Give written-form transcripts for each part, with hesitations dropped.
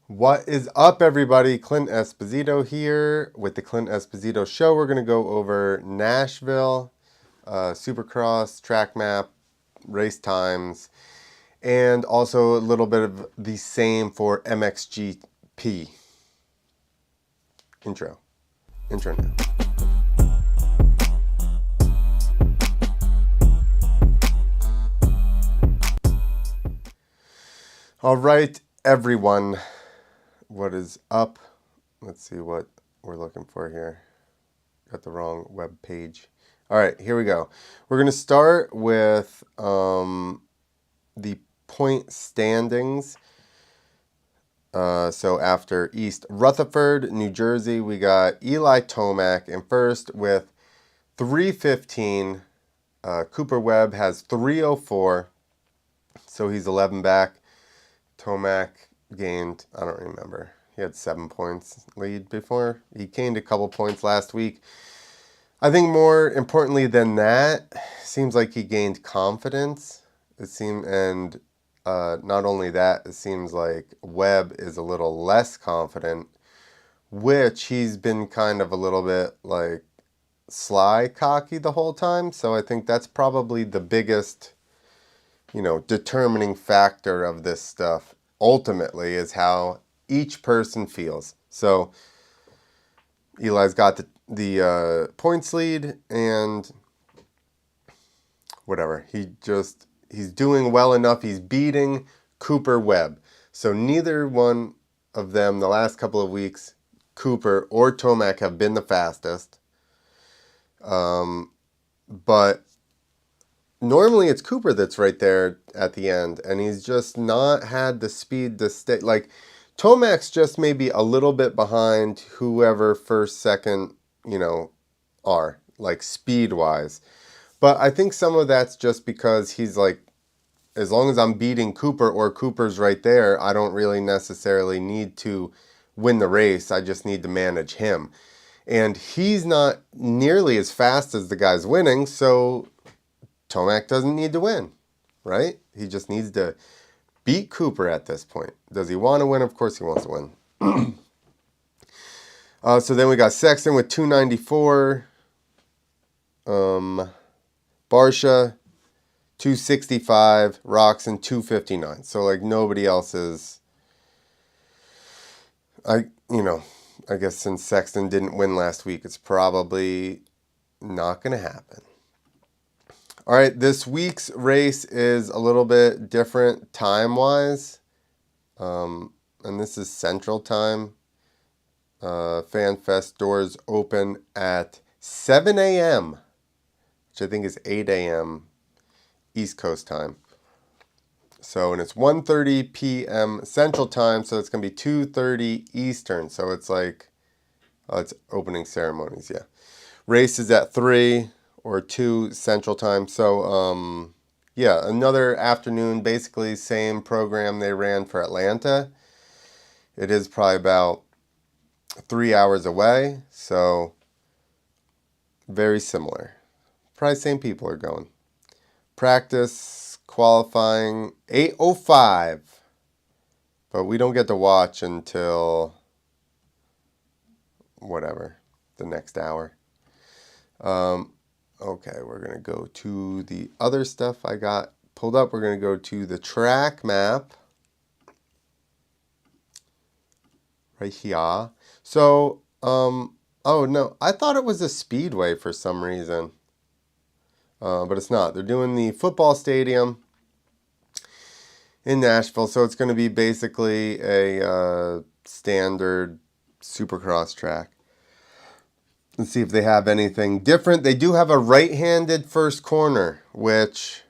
What is up, everybody? Clint Esposito here with the Clint Esposito Show. We're going to go over Nashville, Supercross, track map, race times, and also a little bit of the same for MXgp. Intro now. All right, everyone. What is up? Let's see what we're looking for here. Got the wrong web page. All right, here we go. We're going to start with the point standings. So after East Rutherford, New Jersey, we got Eli Tomac in first with 315. Cooper Webb has 304, so he's 11 back. Tomac gained, I don't remember. He had 7 points lead before. He gained a couple points last week. I think more importantly than that, seems like he gained confidence. And not only that, it seems like Webb is a little less confident, which he's been kind of a little bit like sly cocky the whole time. So I think that's probably the biggest, determining factor of this stuff ultimately is how each person feels. So Eli's got the points lead and whatever. He's doing well enough. He's beating Cooper Webb. So neither one of them the last couple of weeks, Cooper or Tomac, have been the fastest. But normally it's Cooper that's right there at the end, and he's just not had the speed to stay. Like, Tomac's just maybe a little bit behind whoever first, second, are, like, speed-wise. But I think some of that's just because he's like, as long as I'm beating Cooper or Cooper's right there, I don't really necessarily need to win the race. I just need to manage him. And he's not nearly as fast as the guy's winning, so Tomac doesn't need to win, right? He just needs to beat Cooper at this point. Does he want to win? Of course he wants to win. So then we got Sexton with 294. Barsha, 265. Roxon, 259. So, like, nobody else is... I guess since Sexton didn't win last week, it's probably not going to happen. All right, this week's race is a little bit different time-wise, and this is Central Time. FanFest doors open at 7 a.m., which I think is 8 a.m. East Coast time. So, and it's 1:30 p.m. Central Time, so it's going to be 2:30 Eastern. So it's like, it's opening ceremonies, yeah. Race is at 3 or 2 Central Time. So, yeah, another afternoon, basically same program they ran for Atlanta. It is probably about 3 hours away, so very similar. Probably same people are going. Practice, qualifying, 8:05. But we don't get to watch until whatever, the next hour. Okay, we're going to go to the other stuff I got pulled up. We're going to go to the track map. Right here. So, oh no, I thought it was a speedway for some reason. But it's not. They're doing the football stadium in Nashville, so it's going to be basically a standard Supercross track. Let's see if they have anything different. They do have a right-handed first corner, which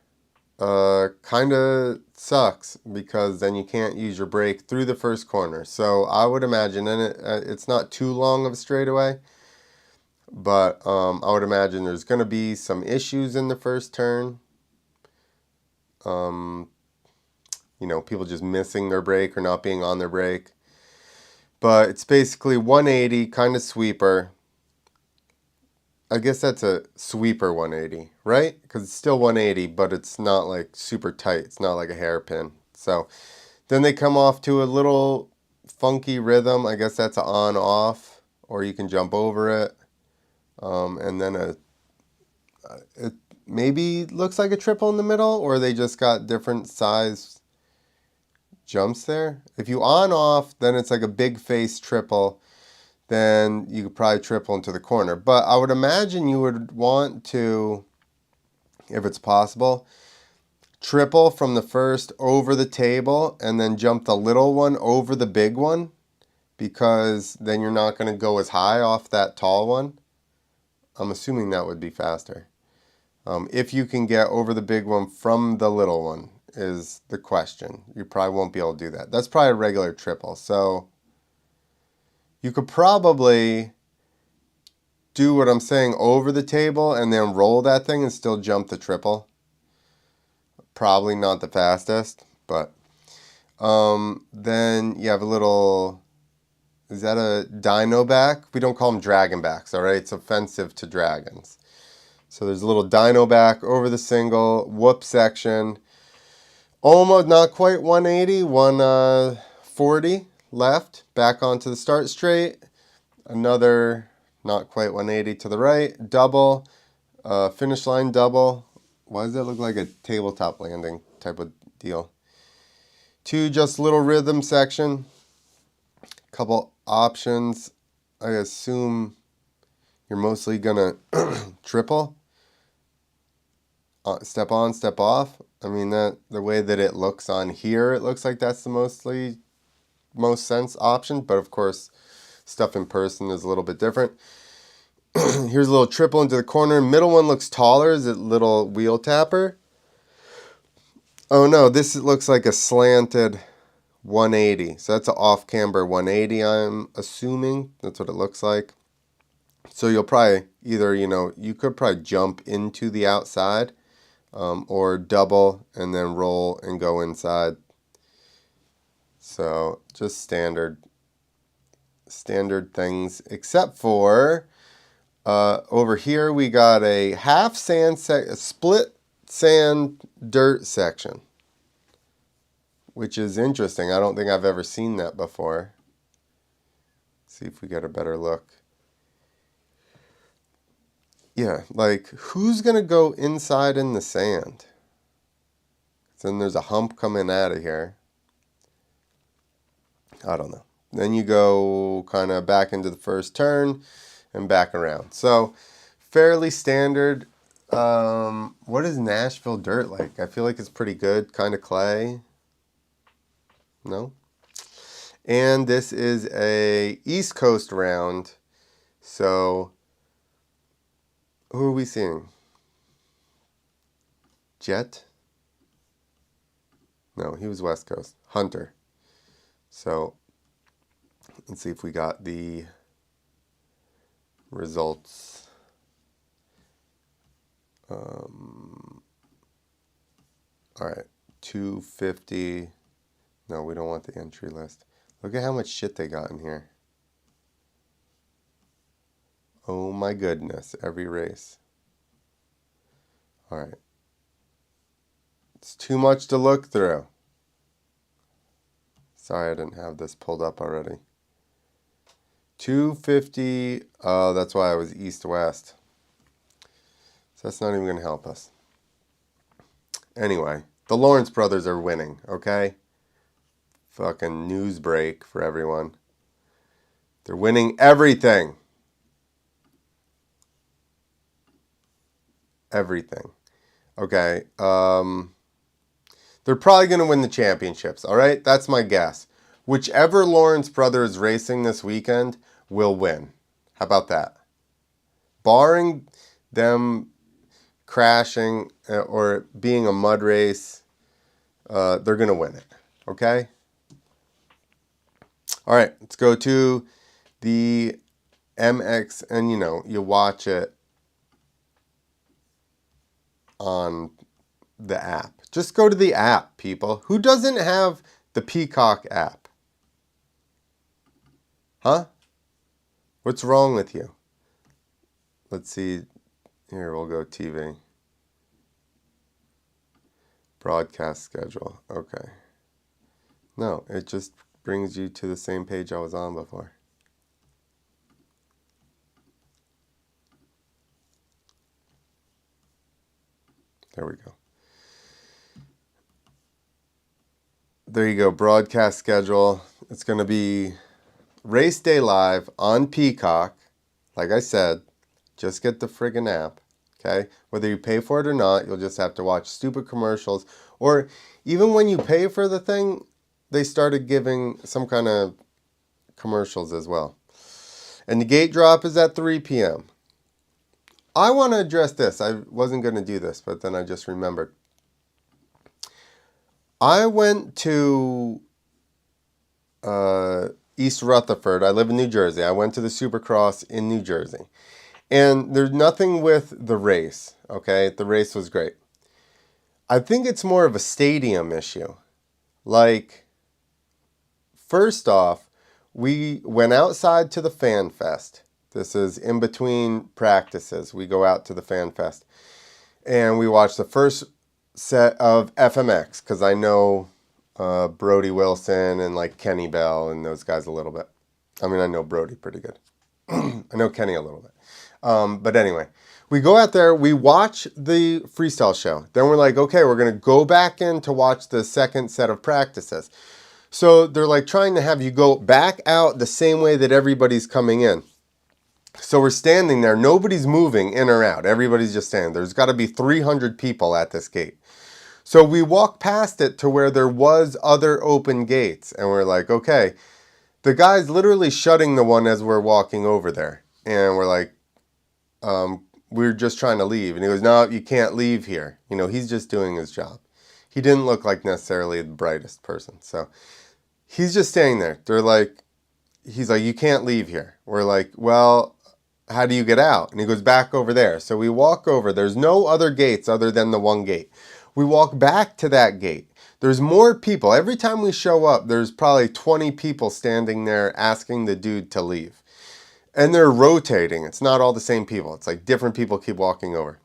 kind of sucks because then you can't use your brake through the first corner. So I would imagine, and it's not too long of a straightaway, but I would imagine there's going to be some issues in the first turn. People just missing their brake or not being on their brake. But it's basically 180, kind of sweeper. I guess that's a sweeper 180, right? Because it's still 180, but it's not like super tight. It's not like a hairpin. So then they come off to a little funky rhythm. I guess that's an on-off, or you can jump over it. And then it maybe looks like a triple in the middle, or they just got different size jumps there. If you on-off, then it's like a big face triple. Then you could probably triple into the corner. But I would imagine you would want to, if it's possible, triple from the first over the table and then jump the little one over the big one, because then you're not going to go as high off that tall one. I'm assuming that would be faster. If you can get over the big one from the little one is the question. You probably won't be able to do that. That's probably a regular triple. So you could probably do what I'm saying over the table and then roll that thing and still jump the triple. Probably not the fastest, but then you have a little, is that a dino back? We don't call them dragon backs, all right? It's offensive to dragons. So there's a little dino back over the single, whoop section. Almost not quite 180, 140 left, back onto the start straight. Another not quite 180 to the right, double, finish line double. Why does that look like a tabletop landing type of deal? Two just little rhythm section, couple options. I assume you're mostly gonna triple. Step on, step off. I mean, that the way that it looks on here, it looks like that's the most sense option. But of course, stuff in person is a little bit different. Here's a little triple into the corner. Middle one looks taller. Is it little wheel tapper? Oh no, this looks like a slanted 180. So that's an off-camber 180, I'm assuming. That's what it looks like. So you'll probably either, you could probably jump into the outside, or double and then roll and go inside. So just standard things, except for over here we got a half sand a split sand dirt section, which is interesting. I don't think I've ever seen that before. See if we get a better look. Yeah, like, who's going to go inside in the sand? Then there's a hump coming out of here. I don't know. Then you go kind of back into the first turn and back around. So, fairly standard. What is Nashville dirt like? I feel like it's pretty good. Kind of clay. No? And this is a East Coast round. So, who are we seeing? Jet? No, he was West Coast. Hunter. So, let's see if we got the results. All right, 250. No, we don't want the entry list. Look at how much shit they got in here. Oh my goodness, every race. All right. It's too much to look through. Sorry, I didn't have this pulled up already. 250. Oh, that's why I was east-west. So that's not even going to help us. Anyway, the Lawrence brothers are winning, okay? Fucking news break for everyone. They're winning everything. Everything. Okay. They're probably going to win the championships, all right? That's my guess. Whichever Lawrence brother is racing this weekend will win. How about that? Barring them crashing or being a mud race, they're going to win it, okay? All right, let's go to the MX, and you watch it on the app. Just go to the app, people. Who doesn't have the Peacock app? Huh? What's wrong with you? Let's see. Here, we'll go TV. Broadcast schedule. Okay. No, it just brings you to the same page I was on before. There we go. There you go, broadcast schedule. It's going to be race day live on Peacock. Like I said, just get the friggin' app, okay? Whether you pay for it or not, you'll just have to watch stupid commercials. Or even when you pay for the thing, they started giving some kind of commercials as well. And the gate drop is at 3 p.m. I want to address this. I wasn't going to do this, but then I just remembered. I went to East Rutherford. I live in New Jersey. I went to the Supercross in New Jersey. And there's nothing with the race, okay? The race was great. I think it's more of a stadium issue. Like, first off, we went outside to the Fan Fest. This is in between practices. We go out to the Fan Fest. And we watched the first set of FMX, because I know Brody Wilson and like Kenny Bell and those guys a little bit. I mean, I know Brody pretty good. I know Kenny a little bit. But anyway, we go out there, we watch the freestyle show. Then we're like, okay, we're going to go back in to watch the second set of practices. So they're like trying to have you go back out the same way that everybody's coming in. So we're standing there. Nobody's moving in or out. Everybody's just standing. There's got to be 300 people at this gate. So we walk past it to where there was other open gates. And we're like, okay. The guy's literally shutting the one as we're walking over there. And we're like, we're just trying to leave. And he goes, no, you can't leave here. You know, he's just doing his job. He didn't look like necessarily the brightest person. So he's just standing there. They're like, he's like, you can't leave here. We're like, well, how do you get out? And he goes, back over there. So we walk over. There's no other gates other than the one gate. We walk back to that gate. There's more people. Every time we show up, there's probably 20 people standing there asking the dude to leave. And they're rotating. It's not all the same people. It's like different people keep walking over.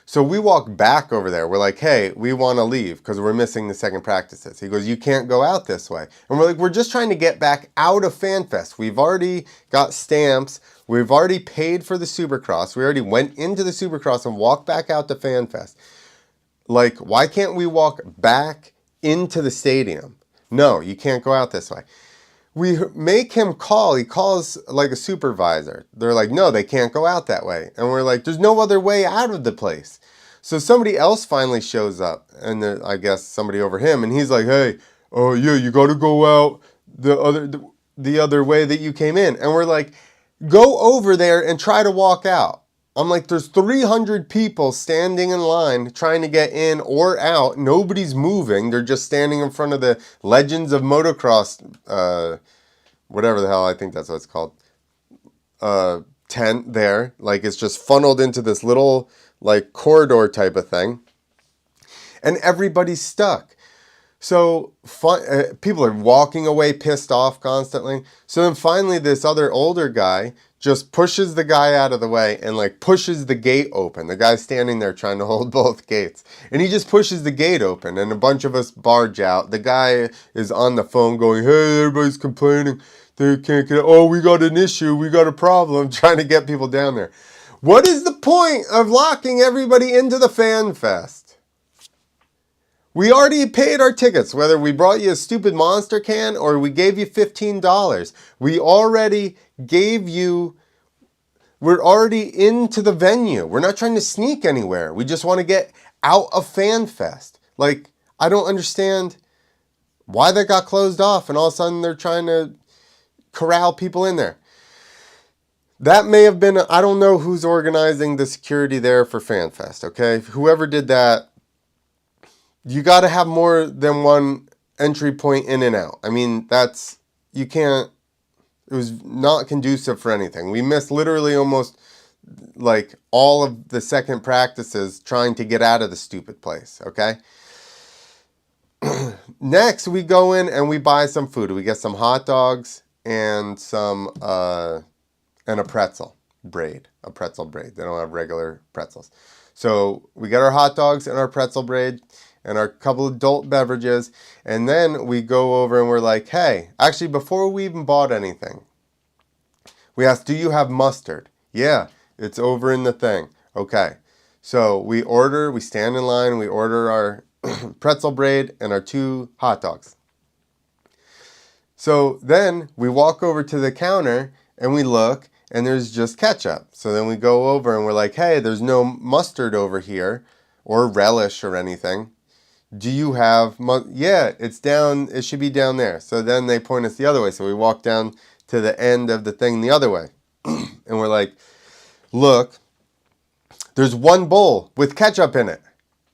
So we walk back over there. We're like, hey, we want to leave because we're missing the second practices. He goes, you can't go out this way. And we're like, we're just trying to get back out of FanFest. We've already got stamps. We've already paid for the Supercross. We already went into the Supercross and walked back out to FanFest. Like, why can't we walk back into the stadium? No, you can't go out this way. We make him call. He calls like a supervisor. They're like, no, they can't go out that way. And we're like, there's no other way out of the place. So somebody else finally shows up. And I guess somebody over him. And he's like, hey, oh yeah, you got to go out the other way that you came in. And we're like, go over there and try to walk out. I'm like, there's 300 people standing in line trying to get in or out. Nobody's moving. They're just standing in front of the Legends of Motocross, whatever the hell, I think that's what it's called, tent there. Like, it's just funneled into this little, like, corridor type of thing. And everybody's stuck. So people are walking away pissed off constantly. So then finally this other older guy just pushes the guy out of the way and like pushes the gate open. The guy's standing there trying to hold both gates. And he just pushes the gate open and a bunch of us barge out. The guy is on the phone going, hey, everybody's complaining. They can't get out. Oh, we got an issue. We got a problem, trying to get people down there. What is the point of locking everybody into the Fan Fest? We already paid our tickets, whether we brought you a stupid Monster can or we gave you $15. We already gave you, we're already into the venue. We're not trying to sneak anywhere. We just want to get out of FanFest. Like, I don't understand why that got closed off and all of a sudden they're trying to corral people in there. That may have been, I don't know who's organizing the security there for FanFest, okay? Whoever did that, you got to have more than one entry point in and out. I mean, you can't, it was not conducive for anything. We missed literally almost like all of the second practices trying to get out of the stupid place, okay? Next, we go in and we buy some food. We get some hot dogs and and a pretzel braid. They don't have regular pretzels. So we get our hot dogs and our pretzel braid. and our couple adult beverages. And then we go over and we're like, hey, actually, before we even bought anything, we asked, do you have mustard? Yeah, it's over in the thing. Okay. So we stand in line, we order our pretzel braid and our 2 hot dogs. So then we walk over to the counter and we look and there's just ketchup. So then we go over and we're like, hey, there's no mustard over here or relish or anything. Do you have, yeah, it's down, it should be down there. So then they point us the other way. So we walk down to the end of the thing the other way. And we're like, look, there's 1 bowl with ketchup in it.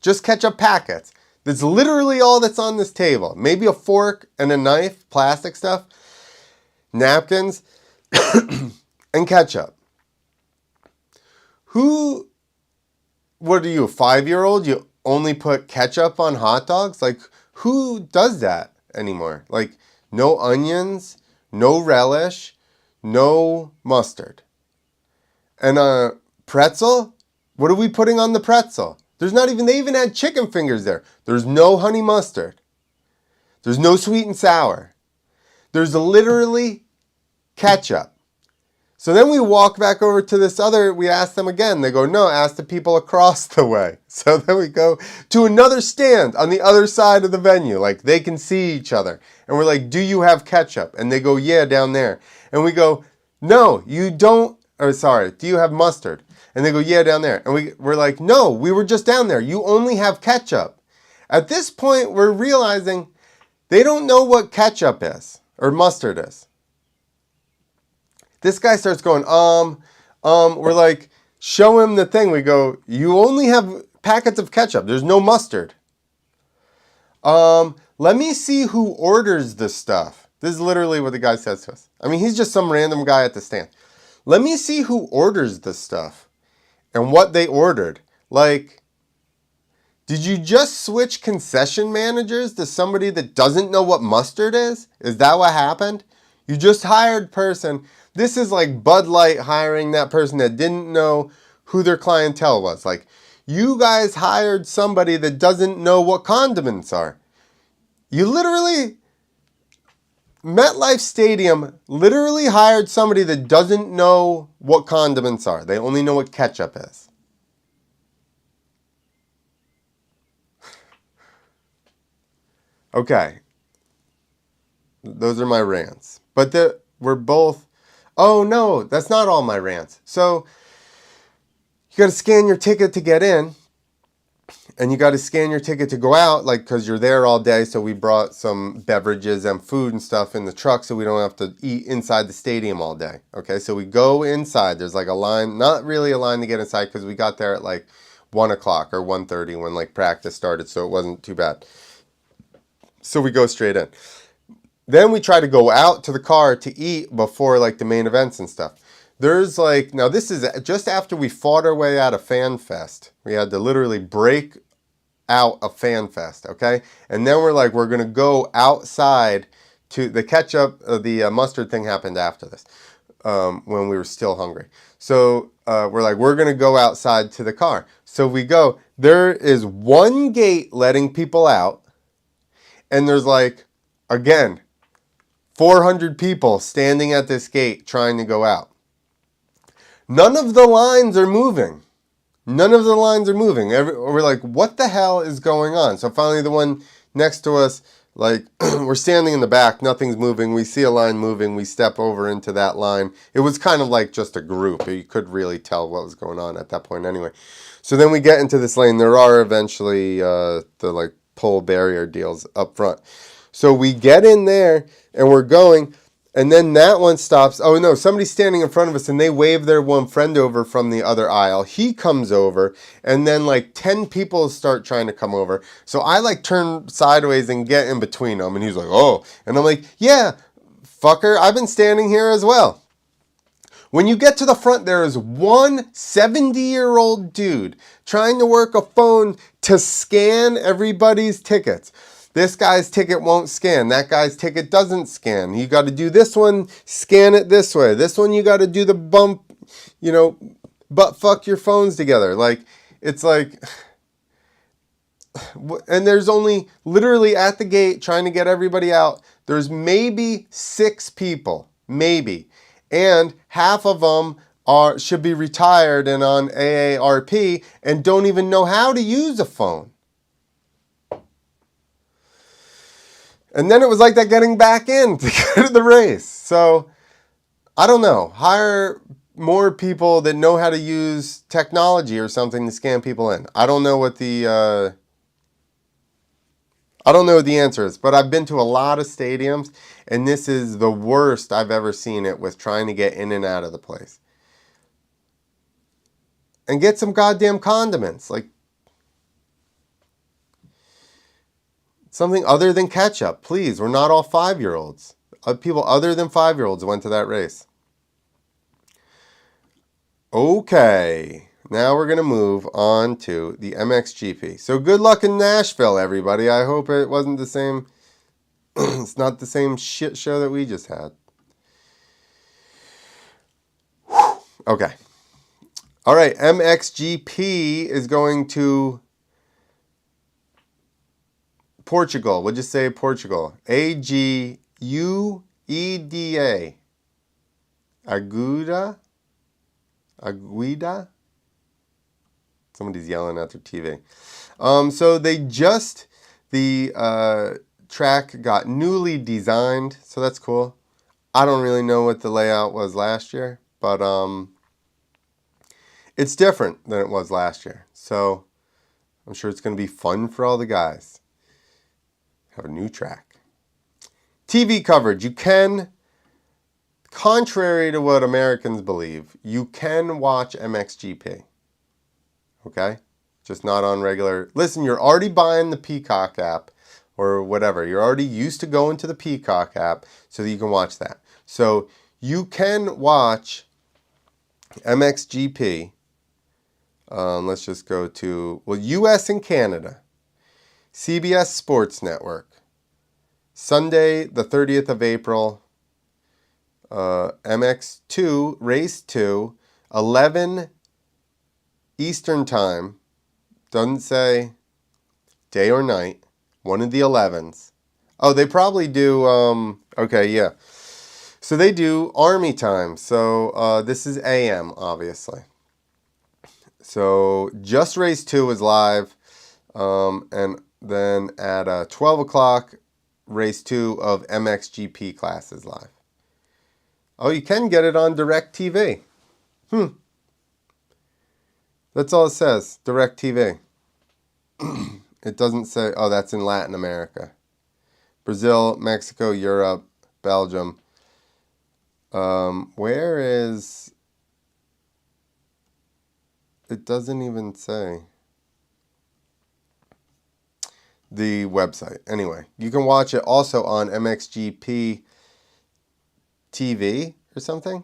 Just ketchup packets. That's literally all that's on this table. Maybe a fork and a knife, plastic stuff, napkins, and ketchup. What are you, a 5-year-old? You only put ketchup on hot dogs? Like, who does that anymore? Like, no onions, no relish, no mustard. And a pretzel? What are we putting on the pretzel? They even had chicken fingers there. There's no honey mustard. There's no sweet and sour. There's literally ketchup. So then we walk back over to this other, we ask them again. They go, no, ask the people across the way. So then we go to another stand on the other side of the venue. Like, they can see each other. And we're like, do you have ketchup? And they go, yeah, down there. And we go, no, you don't. Or sorry, do you have mustard? And they go, yeah, down there. And we're like, no, we were just down there. You only have ketchup. At this point, we're realizing they don't know what ketchup is or mustard is. This guy starts going, we're like, show him the thing. We go, you only have packets of ketchup. There's no mustard. Let me see who orders this stuff. This is literally what the guy says to us. I mean, he's just some random guy at the stand. Let me see who orders this stuff and what they ordered. Like, did you just switch concession managers to somebody that doesn't know what mustard is? Is that what happened? You just hired person. This is like Bud Light hiring that person that didn't know who their clientele was. Like, you guys hired somebody that doesn't know what condiments are. You literally, MetLife Stadium literally hired somebody that doesn't know what condiments are. They only know what ketchup is. Okay. Those are my rants. But we're both... Oh, no, that's not all my rants. So, you got to scan your ticket to get in. And you got to scan your ticket to go out, like, because you're there all day. So we brought some beverages and food and stuff in the truck so we don't have to eat inside the stadium all day. Okay, so we go inside. There's like a line, not really a line to get inside because we got there at like 1 o'clock or 1:30 when like practice started, so it wasn't too bad. So we go straight in. Then we try to go out to the car to eat before like the main events and stuff. There's like, now this is just after we fought our way out of Fan Fest. We had to literally break out of Fan Fest, okay? And then we're like, we're going to go outside to the ketchup, the mustard thing happened after this, when we were still hungry. So we're like, we're going to go outside to the car. So we go, there is one gate letting people out, and there's like, again, 400 people standing at this gate trying to go out. None of the lines are moving. None of the lines are moving. We're like, what the hell is going on? So finally the one next to us, like, we're standing in the back, nothing's moving. We see a line moving. We step over into that line. It was kind of like just a group. You could really tell what was going on at that point anyway. So then we get into this lane. There are eventually the like pole barrier deals up front. So we get in there and we're going. And then that one stops. Oh, no, somebody's standing in front of us, and they wave their one friend over from the other aisle. He comes over, and then, like, 10 people start trying to come over. So I, like, turn sideways and get in between them, and he's like, oh. And I'm like, yeah, fucker, I've been standing here as well. When you get to the front, there is one 70-year-old dude trying to work a phone to scan everybody's tickets. This guy's ticket won't scan. That guy's ticket doesn't scan. You got to do this one, scan it this way. This one, you got to do the bump, butt fuck your phones together. Like, it's like, and there's only literally at the gate trying to get everybody out. There's maybe 6 people, maybe, and half of them should be retired and on AARP and don't even know how to use a phone. And then it was like that getting back in to go to the race. So I don't know. Hire more people that know how to use technology or something to scan people in. I don't know what the answer is, but I've been to a lot of stadiums, and this is the worst I've ever seen it with trying to get in and out of the place. And get some goddamn condiments, like something other than ketchup, please. We're not all 5-year-olds. People other than 5-year-olds went to that race. Okay, now we're going to move on to the MXgp. So good luck in Nashville, everybody. I hope it wasn't the same. It's not the same shit show that we just had. Okay. All right, MXgp is going to Portugal. We'll just say Portugal. Agueda. Agueda? Somebody's yelling at their TV. So the track got newly designed, so that's cool. I don't really know what the layout was last year, but it's different than it was last year. So I'm sure it's going to be fun for all the guys. Have a new track. TV coverage. You can, contrary to what Americans believe, you can watch MXgp. Okay? Just not on regular. Listen, you're already buying the Peacock app or whatever. You're already used to going to the Peacock app so that you can watch that. So you can watch MXgp. Let's just go to, US and Canada. CBS Sports Network. Sunday, the 30th of April. MX2, Race 2, 11 Eastern Time. Doesn't say day or night. One of the 11s. Oh, they probably do, okay, yeah. So they do Army time. So this is AM, obviously. So just Race 2 is live. And then at 12 o'clock, Race 2 of MXgp class is live. Oh, you can get it on DirecTV. That's all it says, DirecTV. It doesn't say, oh, that's in Latin America. Brazil, Mexico, Europe, Belgium. Where is... It doesn't even say the website. Anyway, you can watch it also on MXgp TV or something.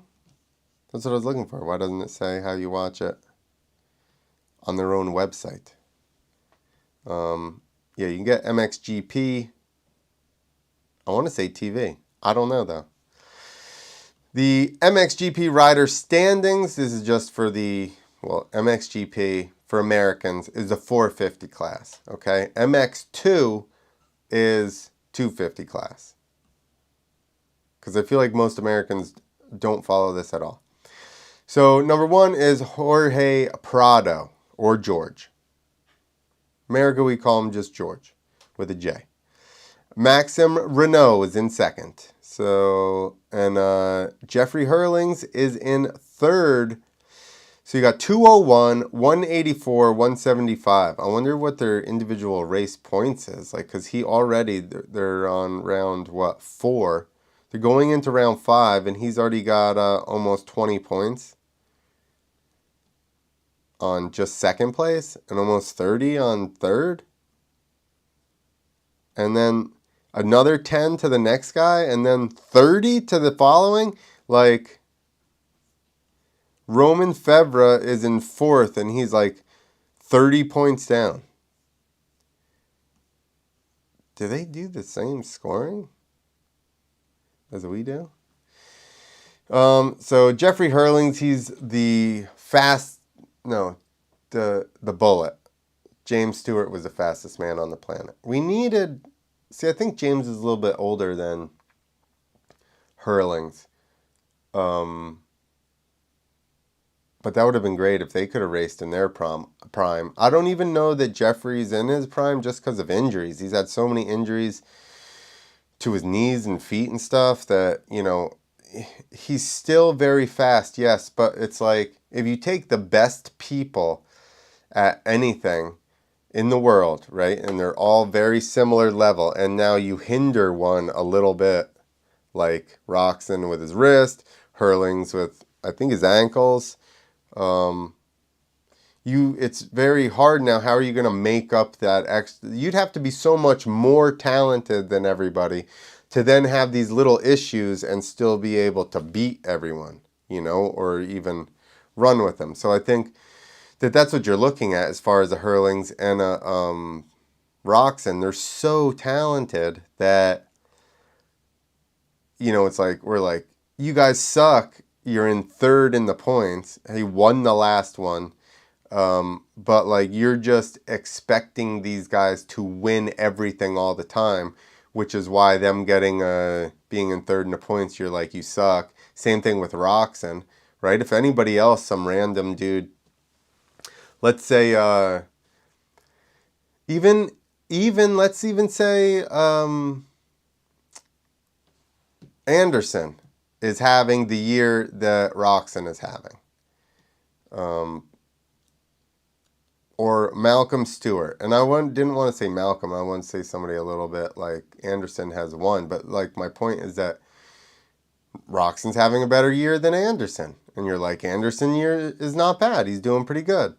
That's what I was looking for. Why doesn't it say how you watch it on their own website? Yeah, you can get MXgp. I want to say TV. I don't know though. The MXgp rider standings, this is just for the, MXgp for Americans is the 450 class, okay? MX2 is 250 class. Because I feel like most Americans don't follow this at all. So number 1 is Jorge Prado, or George. America, we call him just George, with a J. Maxim Renault is in second. So, and Jeffrey Hurlings is in third. So you got 201, 184, 175. I wonder what their individual race points is. Like, because he already, they're on round, 4. They're going into round 5, and he's already got almost 20 points on just second place, and almost 30 on third. And then another 10 to the next guy, and then 30 to the following. Like, Roman Febvre is in 4th, and he's like 30 points down. Do they do the same scoring as we do? So Jeffrey Hurlings, he's the bullet. James Stewart was the fastest man on the planet. We needed... See, I think James is a little bit older than Hurlings. But that would have been great if they could have raced in their prime. I don't even know that Jeffrey's in his prime just because of injuries. He's had so many injuries to his knees and feet and stuff that, you know, he's still very fast, yes, but it's like if you take the best people at anything in the world, right, and they're all very similar level, and now you hinder one a little bit, like Roxon with his wrist, Hurlings with, I think, his ankles. It's very hard now. How are you going to make up that extra? You'd have to be so much more talented than everybody to then have these little issues and still be able to beat everyone, you know, or even run with them. So I think that that's what you're looking at as far as the Hurlings and Roxon. They're so talented that, you know, it's like, we're like, you guys suck. You're in third in the points. He won the last one. But like, you're just expecting these guys to win everything all the time, which is why them getting being in third in the points, you're like, you suck. Same thing with Roxon, right? If anybody else, some random dude, let's say let's even say Anderson is having the year that Roxon is having. Or Malcolm Stewart. And I didn't want to say Malcolm. I want to say somebody a little bit like Anderson has won. But like, my point is that Roxon's having a better year than Anderson. And you're like, Anderson year is not bad. He's doing pretty good.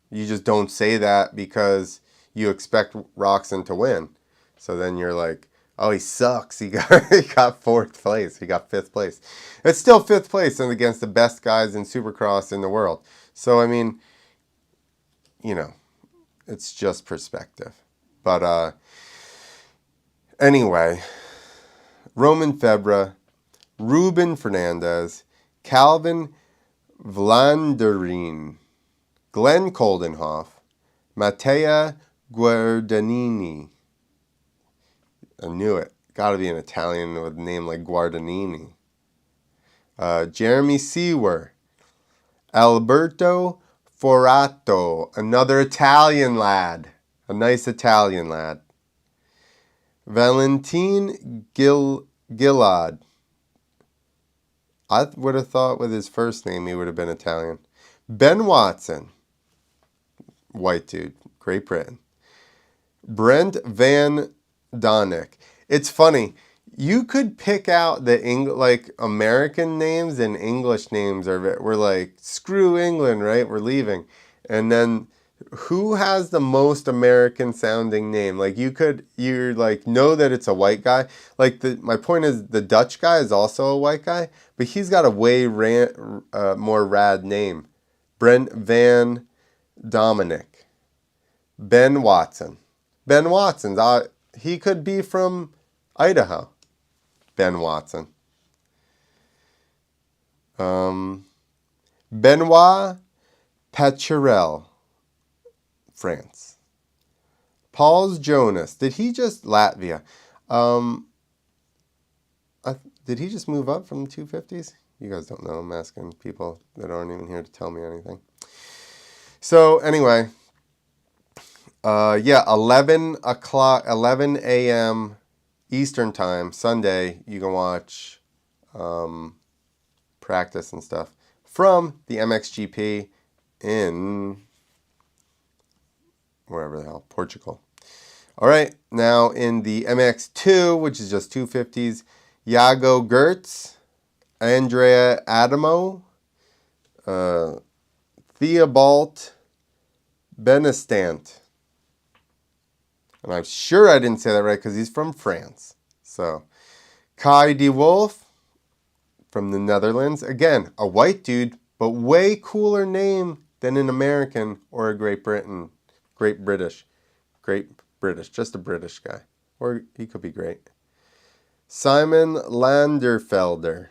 You just don't say that because you expect Roxon to win. So then you're like, oh, he sucks. He got fourth place. He got fifth place. It's still fifth place and against the best guys in Supercross in the world. So, I mean, you know, it's just perspective. But anyway, Roman Febvre, Ruben Fernandez, Calvin Vlanderine, Glenn Coldenhoff, Mattea Guardanini. I knew it. Got to be an Italian with a name like Guardanini. Jeremy Seawer, Alberto Forato, another Italian lad. A nice Italian lad. Valentin Gillard. I would have thought with his first name he would have been Italian. Ben Watson. White dude. Great Britain. Brent Van Donick. It's funny. You could pick out the like American names and English names we're like, screw England, right? We're leaving. And then who has the most American sounding name? Like you're like, know that it's a white guy. Like my point is the Dutch guy is also a white guy, but he's got a way more rad name. Brent Van Dominic. Ben Watson. Ben Watson. He could be from Idaho. Ben Watson. Benoit Pacharel, France. Pauls Jonas. Did he just... Latvia. Did he just move up from the 250s? You guys don't know. I'm asking people that aren't even here to tell me anything. So, anyway. 11 a.m. Eastern time, Sunday, you can watch practice and stuff from the MXgp in wherever the hell, Portugal. All right, now in the MX2, which is just 250s, Jago Gertz, Andrea Adamo, Theobald Benestant. And I'm sure I didn't say that right because he's from France. So, Kai de Wolf from the Netherlands. Again, a white dude, but way cooler name than an American or a Great British. Just a British guy. Or he could be great. Simon Landerfelder.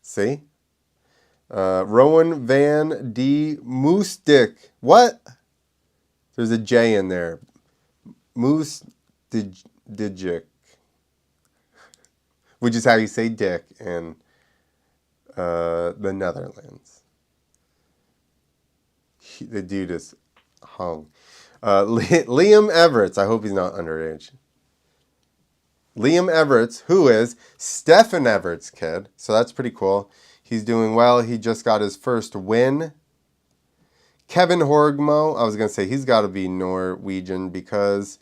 See? Rowan van de Moosdik. What? There's a J in there. Moose Dijic, which is how you say dick in the Netherlands. The dude is hung. Liam Everts. I hope he's not underage. Liam Everts, who is Stefan Everts' kid. So that's pretty cool. He's doing well. He just got his first win. Kevin Horgmo. I was going to say he's got to be Norwegian because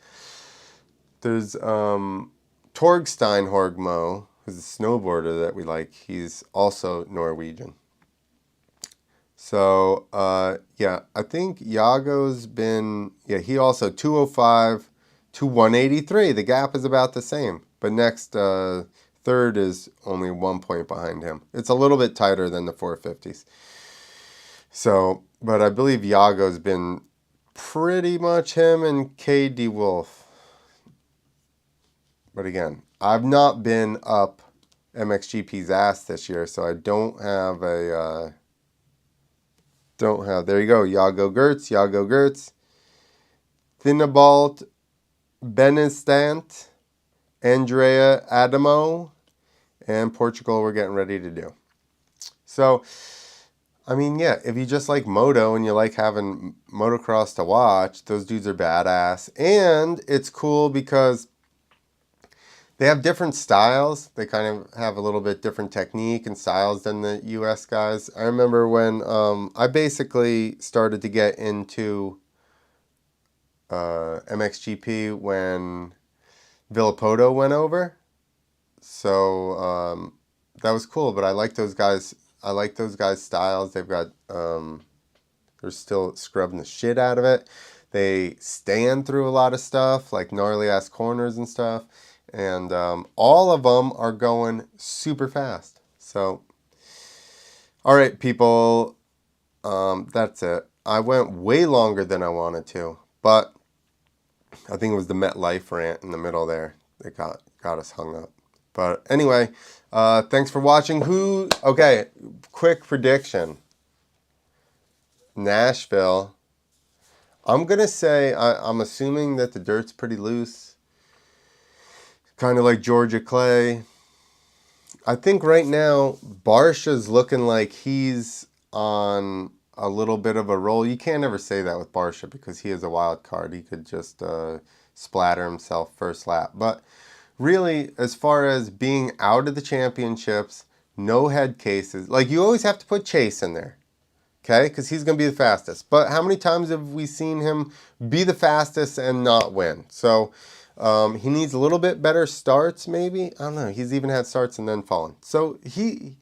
there's Torgstein Horgmo, who's a snowboarder that we like. He's also Norwegian. So, yeah, I think Iago's been, yeah, he also 205 to 183. The gap is about the same. But next, third is only 1 point behind him. It's a little bit tighter than the 450s. So, but I believe Iago's been pretty much him and KD Wolf. But again, I've not been up MXGP's ass this year, so I don't have a... there you go, Iago Gertz, Thinabalt, Benestant, Andrea Adamo, and Portugal we're getting ready to do. So, I mean, yeah, if you just like moto and you like having motocross to watch, those dudes are badass. And it's cool because they have different styles. They kind of have a little bit different technique and styles than the US guys. I remember when I basically started to get into MXGP when Villapoto went over. So that was cool, but I like those guys. I like those guys' styles. They've got, they're still scrubbing the shit out of it. They stand through a lot of stuff, like gnarly ass corners and stuff. And all of them are going super fast. So, all right, people, that's it. I went way longer than I wanted to, but I think it was the MetLife rant in the middle there that got us hung up. But anyway, thanks for watching. Okay, quick prediction. Nashville. I'm going to say, I'm assuming that the dirt's pretty loose. Kind of like Georgia Clay. I think right now, Barsha's looking like he's on a little bit of a roll. You can't ever say that with Barsha because he is a wild card. He could just splatter himself first lap. But really, as far as being out of the championships, no head cases. Like, you always have to put Chase in there. Okay? Because he's going to be the fastest. But how many times have we seen him be the fastest and not win? So... he needs a little bit better starts, maybe. I don't know. He's even had starts and then fallen. So he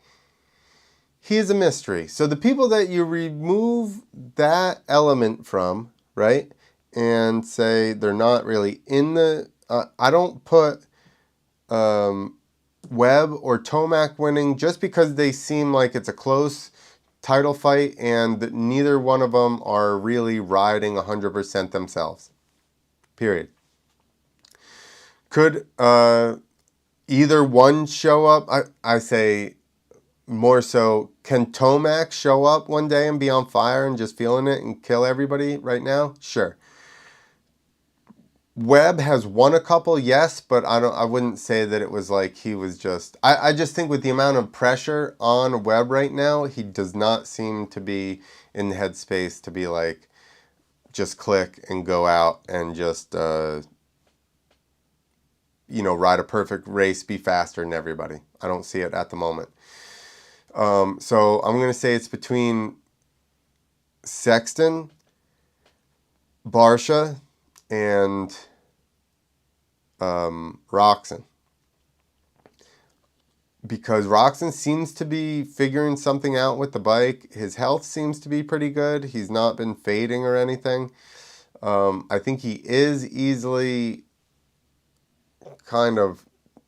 is a mystery. So the people that you remove that element from, right, and say they're not really in the... I don't put Webb or Tomac winning just because they seem like it's a close title fight and neither one of them are really riding 100% themselves. Period. Could either one show up? I say more so, can Tomac show up one day and be on fire and just feeling it and kill everybody right now? Sure. Webb has won a couple, yes, but I wouldn't say that it was like he was just... I just think with the amount of pressure on Webb right now, he does not seem to be in the headspace to be like, just click and go out and just... ride a perfect race, be faster than everybody. I don't see it at the moment. So I'm going to say it's between Sexton, Barsha, and Roxon. Because Roxon seems to be figuring something out with the bike. His health seems to be pretty good. He's not been fading or anything. I think he is easily... kind of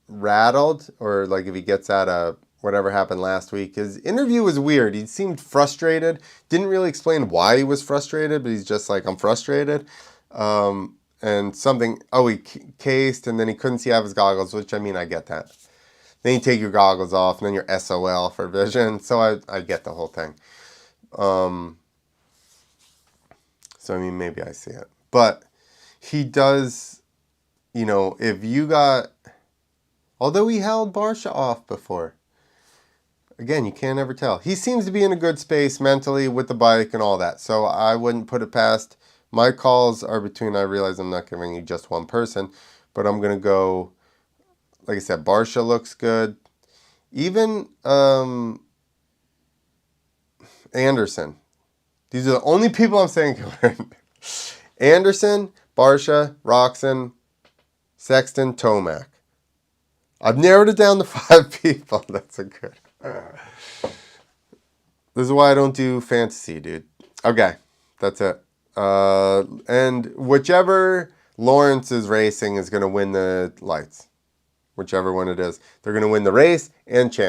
rattled, or like if he gets out of whatever happened last week. His interview was weird. He seemed frustrated. Didn't really explain why he was frustrated, but he's just like, I'm frustrated. And something, he cased and then he couldn't see out of his goggles, which I mean, I get that. Then you take your goggles off and then you're SOL for vision. So I get the whole thing. So I mean, maybe I see it. But he does, you know, if you got, although he held Barsha off before. Again, you can't ever tell. He seems to be in a good space mentally with the bike and all that. So I wouldn't put it past. My calls are between, I realize I'm not giving you just one person, but I'm going to go, like I said, Barsha looks good. Even Anderson. These are the only people I'm saying can win. Anderson, Barsha, Roxon, Sexton, Tomac. I've narrowed it down to 5 people. That's a good. This is why I don't do fantasy, dude. Okay, that's it. And whichever Lawrence is racing is going to win the lights. Whichever one it is. They're going to win the race and championship.